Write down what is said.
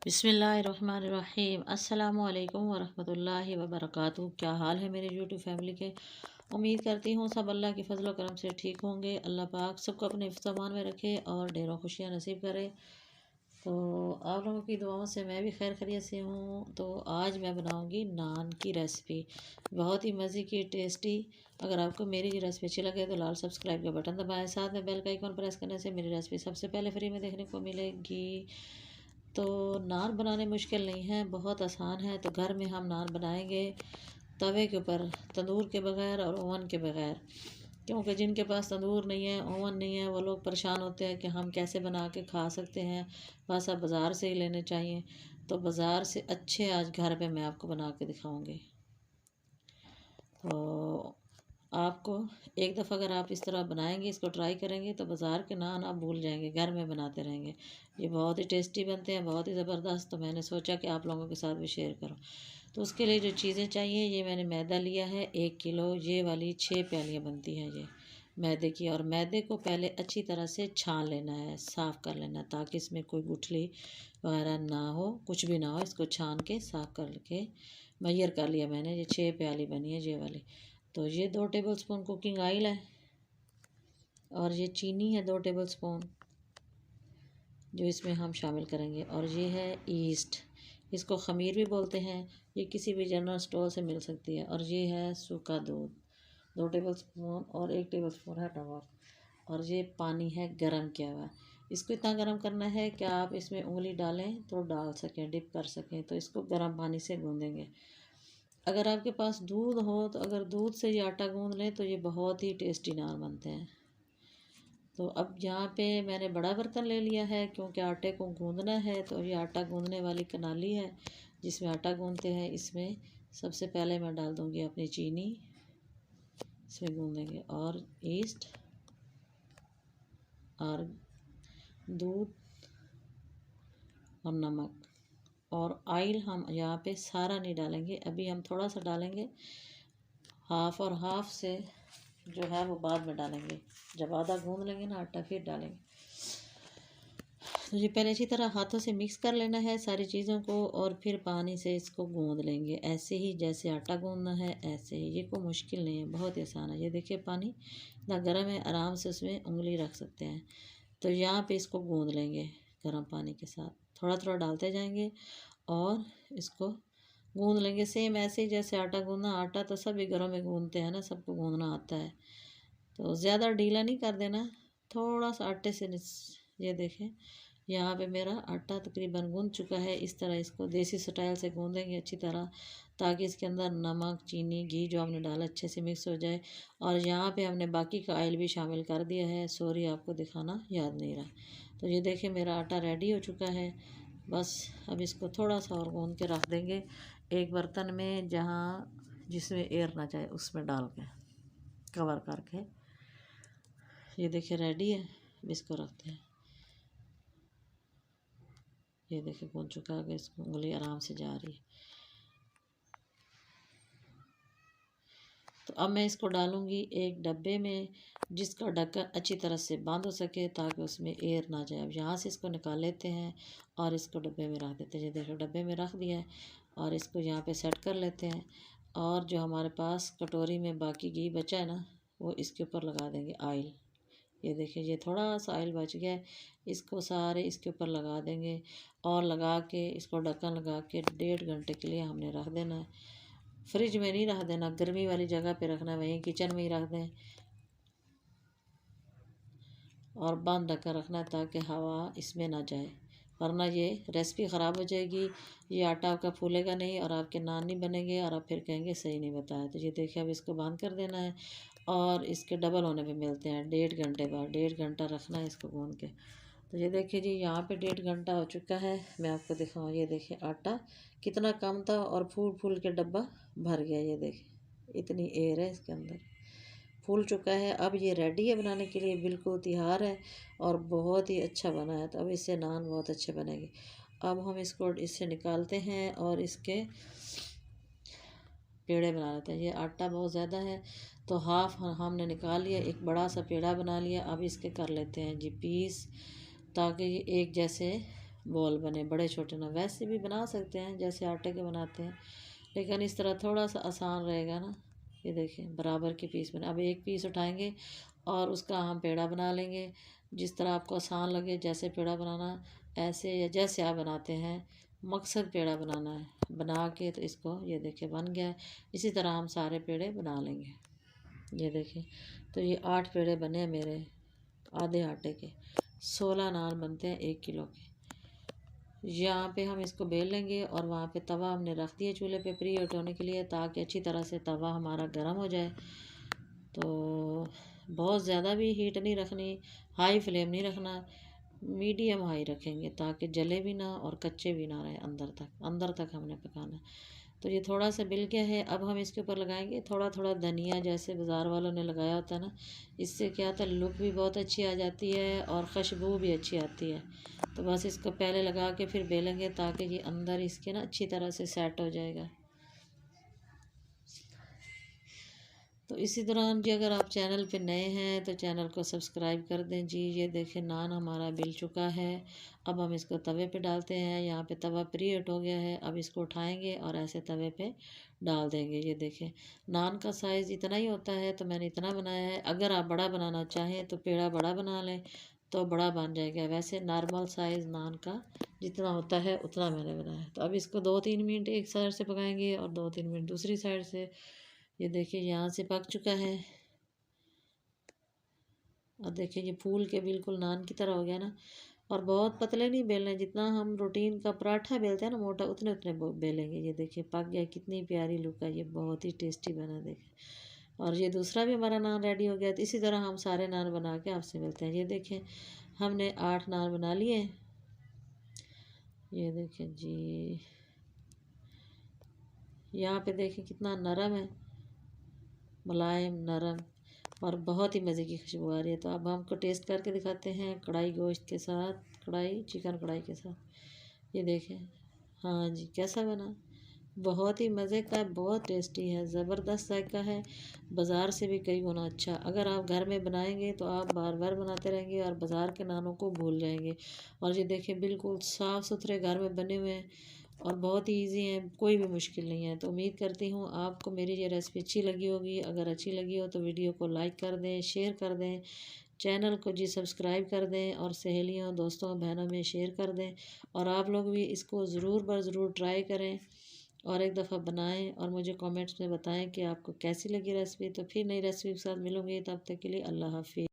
बिस्मिल्लाहिर्रहमानिर्रहीम। अस्सलामु अलैकुम वरहमतुल्लाहि वबरकातुहू। क्या हाल है मेरे यूट्यूब फैमिली के। उम्मीद करती हूँ सब अल्लाह के फजल करम से ठीक होंगे। अल्लाह पाक सबको अपने हिफ्ज़-ए-अमान में रखे और ढेरों खुशियाँ नसीब करे। तो आप लोगों की दुआओं से मैं भी खैर खैरियत से हूँ। तो आज मैं बनाऊँगी नान की रेसिपी, बहुत ही मज़े की टेस्टी। अगर आपको मेरी ये रेसिपी अच्छी लगे तो लाल सब्सक्राइब का बटन दबाएं, साथ में बेल का आइकॉन प्रेस करने से मेरी रेसिपी सबसे पहले फ्री में देखने को मिलेगी। तो नान बनाने मुश्किल नहीं है, बहुत आसान है। तो घर में हम नान बनाएंगे तवे के ऊपर, तंदूर के बगैर और ओवन के बगैर। क्योंकि जिनके पास तंदूर नहीं है, ओवन नहीं है, वो लोग परेशान होते हैं कि हम कैसे बना के खा सकते हैं, बस अब बाज़ार से ही लेने चाहिए। तो बाज़ार से अच्छे आज घर पे मैं आपको बना के दिखाऊंगी। तो आपको एक दफ़ा अगर आप इस तरह बनाएंगे, इसको ट्राई करेंगे, तो बाज़ार के नान आप भूल जाएंगे, घर में बनाते रहेंगे। ये बहुत ही टेस्टी बनते हैं, बहुत ही ज़बरदस्त। तो मैंने सोचा कि आप लोगों के साथ भी शेयर करूं। तो उसके लिए जो चीज़ें चाहिए, ये मैंने मैदा लिया है 1 किलो। ये वाली 6 प्यालियाँ बनती हैं ये मैदे की। और मैदे को पहले अच्छी तरह से छान लेना है, साफ़ कर लेना है, ताकि इसमें कोई गुठली वगैरह ना हो, कुछ भी ना हो। इसको छान के साफ़ करके मैयर कर लिया मैंने। ये 6 प्याली बनी है ये वाली। तो ये 2 टेबलस्पून कुकिंग ऑयल है और ये चीनी है 2 टेबलस्पून जो इसमें हम शामिल करेंगे। और ये है ईस्ट, इसको ख़मीर भी बोलते हैं। ये किसी भी जनरल स्टोर से मिल सकती है। और ये है सूखा दूध 2 टेबलस्पून और 1 टेबलस्पून है नमक। और ये पानी है गरम किया हुआ। इसको इतना गरम करना है कि आप इसमें उंगली डालें तो डाल सकें, डिप कर सकें। तो इसको गर्म पानी से गूँधेंगे। अगर आपके पास दूध हो तो अगर दूध से ये आटा गूँध लें तो ये बहुत ही टेस्टी नान बनते हैं। तो अब यहाँ पे मैंने बड़ा बर्तन ले लिया है, क्योंकि आटे को गूँधना है। तो ये आटा गूँधने वाली कनाली है जिसमें आटा गूँधते हैं। इसमें सबसे पहले मैं डाल दूँगी अपनी चीनी, इसमें गूँधेंगे, और ईस्ट और दूध और नमक और ऑयल। हम यहाँ पे सारा नहीं डालेंगे, अभी हम थोड़ा सा डालेंगे, हाफ़ और हाफ़ से जो है वो बाद में डालेंगे। जब आधा गूँध लेंगे ना आटा, फिर डालेंगे। तो ये पहले अच्छी तरह हाथों से मिक्स कर लेना है सारी चीज़ों को, और फिर पानी से इसको गूँध लेंगे, ऐसे ही जैसे आटा गूँधना है ऐसे ही। ये कोई मुश्किल नहीं है, बहुत ही आसान है। ये देखिए पानी इतना गर्म है, आराम से उसमें उंगली रख सकते हैं। तो यहाँ पे इसको गूँध लेंगे गर्म पानी के साथ, थोड़ा थोड़ा डालते जाएंगे और इसको गूँध लेंगे। सेम ऐसे ही जैसे आटा गूँधना। आटा तो सभी घरों में गूँधते हैं ना, सबको गूँधना आता है। तो ज़्यादा ढीला नहीं कर देना, थोड़ा सा आटे से ये देखें यहाँ पे मेरा आटा तकरीबन गूँध चुका है। इस तरह इसको देसी स्टाइल से गूँधेंगे अच्छी तरह, ताकि इसके अंदर नमक, चीनी, घी जो हमने डाला अच्छे से मिक्स हो जाए। और यहाँ पे हमने बाकी का ऑयल भी शामिल कर दिया है, सॉरी आपको दिखाना याद नहीं रहा। तो ये देखिए मेरा आटा रेडी हो चुका है। बस अब इसको थोड़ा सा और गूँध के रख देंगे एक बर्तन में, जहाँ जिसमें एयर ना जाए, उसमें डाल के कवर करके। ये देखिए रेडी है, अब इसको रखते हैं। ये देखिए गूँध चुका है, इसको उंगली आराम से जा रही है। तो अब मैं इसको डालूँगी एक डब्बे में, जिसका ढक्कन अच्छी तरह से बंद हो सके, ताकि उसमें एयर ना जाए। अब यहाँ से इसको निकाल लेते हैं और इसको डब्बे में रख देते हैं। ये देखो डब्बे में रख दिया है और इसको यहाँ पे सेट कर लेते हैं। और जो हमारे पास कटोरी में बाकी घी बचा है ना, वो इसके ऊपर लगा देंगे ऑयल। ये देखिए ये थोड़ा सा ऑयल बच गया है, इसको सारे इसके ऊपर लगा देंगे। और लगा के इसको ढक्कन लगा के 1.5 घंटे के लिए हमने रख देना है। फ्रिज में नहीं रख देना, गर्मी वाली जगह पे रखना है, वहीं किचन में ही रख दें। और बंद ढक्कन रखना है ताकि हवा इसमें ना जाए, वरना ये रेसिपी ख़राब हो जाएगी। ये आटा आपका फूलेगा नहीं और आपके नान नहीं बनेंगे और आप फिर कहेंगे सही नहीं बताया। तो ये देखिए अब इसको बंद कर देना है और इसके डबल होने पे मिलते हैं 1.5 घंटे बाद। 1.5 घंटा रखना है इसको गूँध के। तो ये देखिए जी यहाँ पे 1.5 घंटा हो चुका है। मैं आपको दिखाऊँ, ये देखिए आटा कितना कम था और फूल फूल के डब्बा भर गया। ये देखिए इतनी एयर है इसके अंदर, फूल चुका है। अब ये रेडी है बनाने के लिए, बिल्कुल तैयार है और बहुत ही अच्छा बना है। तो अब इससे नान बहुत अच्छे बनेंगे। अब हम इसको इससे निकालते हैं और इसके पेड़े बना लेते हैं। ये आटा बहुत ज़्यादा है तो हाफ हमने निकाल लिया, एक बड़ा सा पेड़ा बना लिया। अब इसके कर लेते हैं जी पीस, ताकि ये एक जैसे बॉल बने, बड़े छोटे ना। वैसे भी बना सकते हैं जैसे आटे के बनाते हैं, लेकिन इस तरह थोड़ा सा आसान रहेगा ना। ये देखिए बराबर के पीस बने। अब एक पीस उठाएंगे और उसका हम पेड़ा बना लेंगे, जिस तरह आपको आसान लगे। जैसे पेड़ा बनाना ऐसे, या जैसे आप बनाते हैं, मकसद पेड़ा बनाना है। बना के तो इसको ये देखिए बन गया है। इसी तरह हम सारे पेड़े बना लेंगे। ये देखिए, तो ये 8 पेड़े बने हैं मेरे आधे आटे के। 16 नान बनते हैं 1 किलो के। यहाँ पे हम इसको बेल लेंगे और वहाँ पे तवा हमने रख दिया चूल्हे पे प्री हीट होने के लिए, ताकि अच्छी तरह से तवा हमारा गर्म हो जाए। तो बहुत ज़्यादा भी हीट नहीं रखनी, हाई फ्लेम नहीं रखना, मीडियम हाई रखेंगे ताकि जले भी ना और कच्चे भी ना रहे। अंदर तक हमने पकाना है। तो ये थोड़ा सा बिल गया है। अब हम इसके ऊपर लगाएंगे थोड़ा थोड़ा धनिया, जैसे बाज़ार वालों ने लगाया होता है ना। इससे क्या होता है, लुक भी बहुत अच्छी आ जाती है और खुशबू भी अच्छी आती है। तो बस इसको पहले लगा के फिर बेलेंगे, ताकि ये अंदर इसके ना अच्छी तरह से सेट हो जाएगा। तो इसी दौरान जी, अगर आप चैनल पे नए हैं तो चैनल को सब्सक्राइब कर दें जी। ये देखें नान हमारा बिल चुका है। अब हम इसको तवे पे डालते हैं। यहाँ पे तवा प्री हीट हो गया है। अब इसको उठाएंगे और ऐसे तवे पे डाल देंगे। ये देखें, नान का साइज़ इतना ही होता है, तो मैंने इतना बनाया है। अगर आप बड़ा बनाना चाहें तो पेड़ा बड़ा बना लें, तो बड़ा बन जाएगा। वैसे नॉर्मल साइज़ नान का जितना होता है उतना मैंने बनाया है। तो अब इसको 2-3 मिनट एक साइड से पकाएंगे और 2-3 मिनट दूसरी साइड से। ये देखिए यहाँ से पक चुका है। और देखिए ये फूल के बिल्कुल नान की तरह हो गया ना। और बहुत पतले नहीं बेलने, जितना हम रूटीन का पराठा बेलते हैं ना मोटा, उतने उतने बेलेंगे। ये देखिए पक गया, कितनी प्यारी लुक है। ये बहुत ही टेस्टी बना देखिए। और ये दूसरा भी हमारा नान रेडी हो गया। तो इसी तरह हम सारे नान बना के आपसे मिलते हैं। ये देखें, हमने 8 नान बना लिए। ये देखें जी, यहाँ पे देखें कितना नरम है, मुलायम नरम, और बहुत ही मज़े की खुशबू आ रही है। तो अब हमको टेस्ट करके दिखाते हैं कढ़ाई गोश्त के साथ, कढ़ाई चिकन कढ़ाई के साथ। ये देखें, हाँ जी, कैसा बना। बहुत ही मज़े का, बहुत टेस्टी है, ज़बरदस्त जायका है, बाज़ार से भी कई गुना अच्छा। अगर आप घर में बनाएंगे तो आप बार बार बनाते रहेंगे और बाज़ार के नानों को भूल जाएंगे। और ये देखें बिल्कुल साफ़ सुथरे घर में बने हुए हैं और बहुत ही ईजी हैं, कोई भी मुश्किल नहीं है। तो उम्मीद करती हूँ आपको मेरी ये रेसिपी अच्छी लगी होगी। अगर अच्छी लगी हो तो वीडियो को लाइक कर दें, शेयर कर दें, चैनल को जी सब्सक्राइब कर दें, और सहेलियों दोस्तों बहनों में शेयर कर दें। और आप लोग भी इसको ज़रूर बर ज़रूर ट्राई करें और एक दफ़ा बनाएं और मुझे कमेंट्स में बताएं कि आपको कैसी लगी रेसिपी। तो फिर नई रेसिपी के साथ मिलूँगी, तब तक के लिए अल्लाह हाफिज़।